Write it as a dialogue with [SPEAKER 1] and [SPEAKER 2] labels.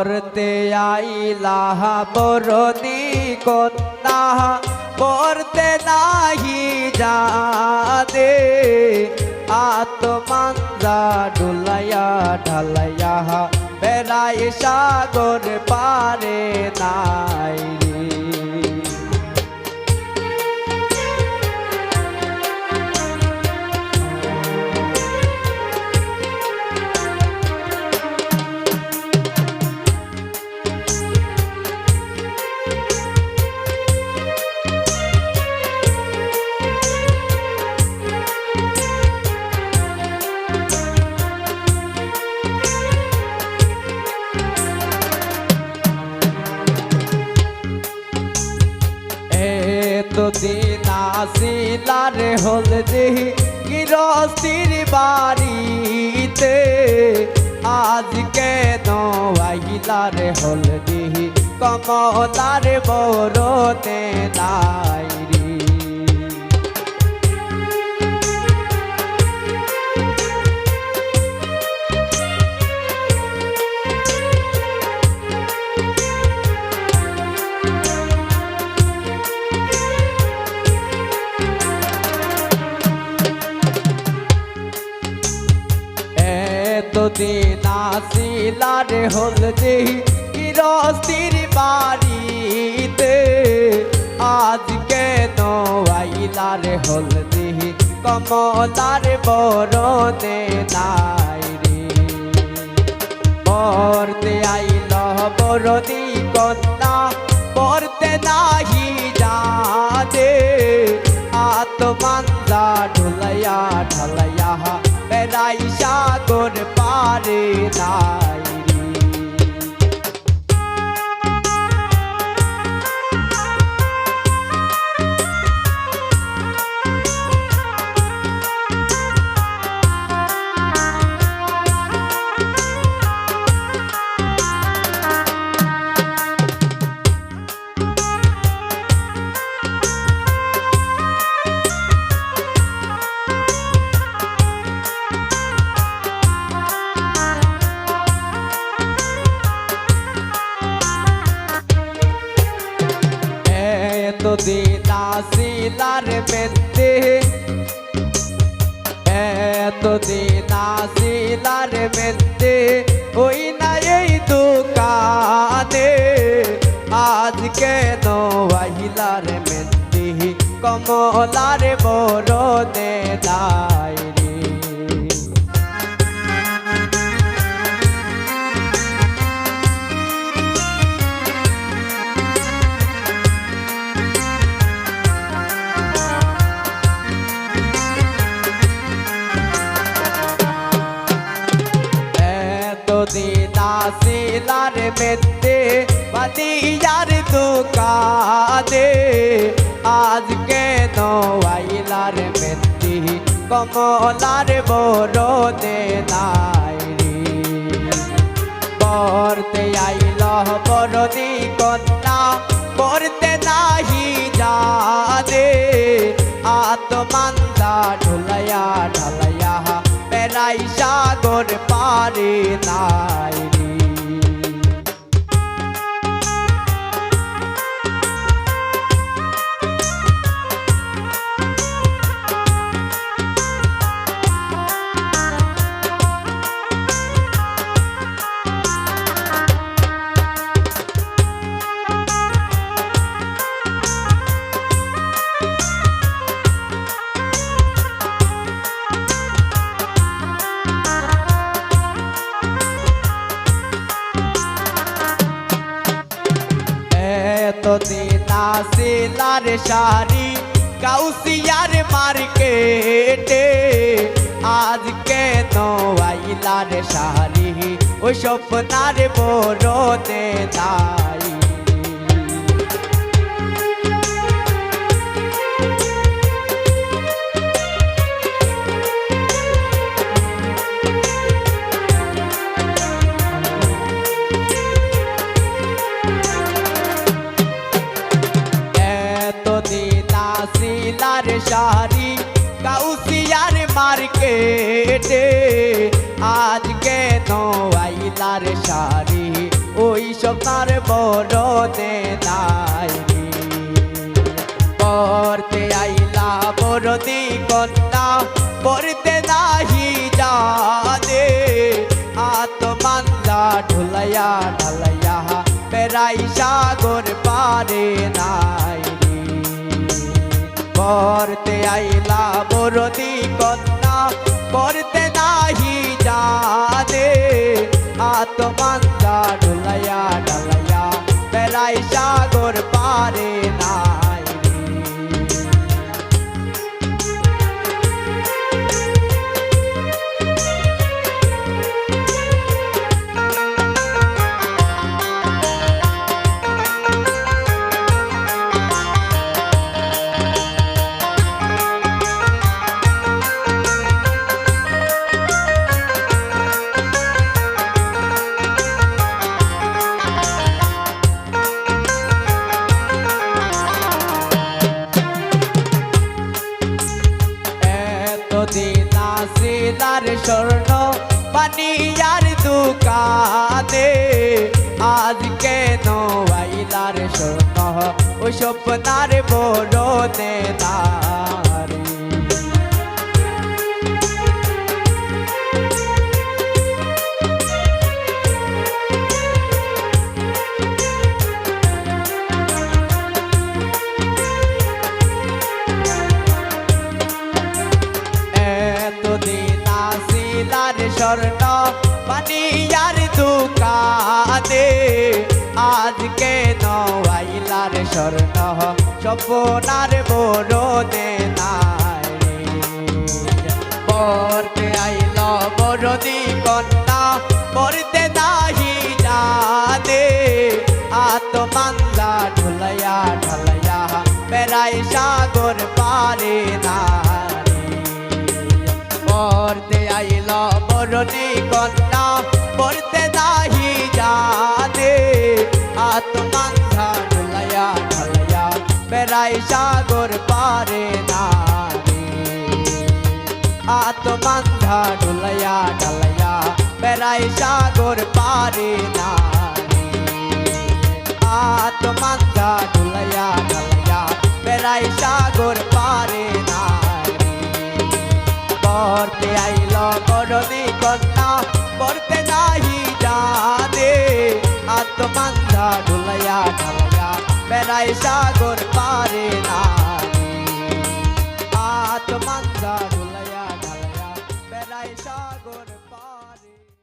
[SPEAKER 1] পড়তে আইলা বরদি কন্যা পড়তে নাহি জানে আত্মানজা ডুলাইয়া ঢালাইয়া বেড়াই সাগর পারে নাই দিন আসিলার হলদি গৃহস্থির বাড়িতে আজ কেন আহিলার হলদি কমলার বরতে নাই দিন আসিলার হলদি গৃহস্থির বাড়িতে আজ কেন আইলার হলদি কমলার বরতে নাই রে পড়তে আইল বরদি কন্যা পড়তে নাহি জানে আত্মানজা ঢুলাইয়া ঢালাইয়া বেড়াই সাগর পারে নাই দিন আসিলার মেতে এতদিন আসিলার মেতে ওই না এই দোকানে আজ কেন আহিলার মেতে কমলার বরতে নাই দিন আসিলার মেতে বাদিয়ার দোকানে আজ কেন আইলার মেতে কমলার বরতে নাই পড়তে আইল বরদি কন্যা পড়তে নাহি জানে আত্মানজা ঢুলাইয়া ঢালাইয়া বেড়াই সাগর পারে নাই দিন আসিলার শাড়ি কাউসিয়ার মার্কেটে আজ কেন আইলার শাড়ি ওই স্বপ্নার বরতে নাই শাড়ি কাউসিয়ার মার্কেটে আজ কেন আইলার শাড়ি ওই সোনার বরণে নাই পড়তে আইলা বরদি কন্যা পড়তে নাহি জানে আত্মান্দা ঢুলাইয়া ঢালাইয়া বেড়াই সাগর পারে নাই পড়তে আইলা বরদি কন্যা পড়তে নাহি জানে আত্মান্দা ঢুলাইয়া ঢালাইয়া বেড়াই সাগর পারে নাই সিলার স্বর্ণ পানিয়ার দোকানে আজ কেন আইলার স্বর্ণ ও স্বপ্নার বরণে নারী স্বর্ণ পানিয়ার দোকানে আজ কেন আইলার স্বর্ণ স্বপ্নার বরণে নাই পড়তে আইল বরদি কন্যা পড়তে নাহি জানে আত্মান্দা ঢুলাইয়া ঢালাইয়া বেড়াই সাগর পারে নাই পড়তে আইল বরদি কন্যা পড়তে নাহি জানে আত্মান্ধা ঢুলাইয়া ঢালাইয়া বেড়াই সাগর পারে নারী আত্মান্ধা ঢুলাইয়া ঢালাইয়া বেড়াই সাগর পারে নারী আত্মান্ধা ঢুলাইয়া ঢালাইয়া বেড়াই সাগর পারে নারী পড়তে আইল বরদি কন্যা পড়তে নাহি জানে আত্মান্ধা ঢুলাইয়া ঢালাইয়া বেড়াই সাগর পারে নারী আত্মান্ধা ঢুলাইয়া ঢালাইয়া বেড়াই সাগর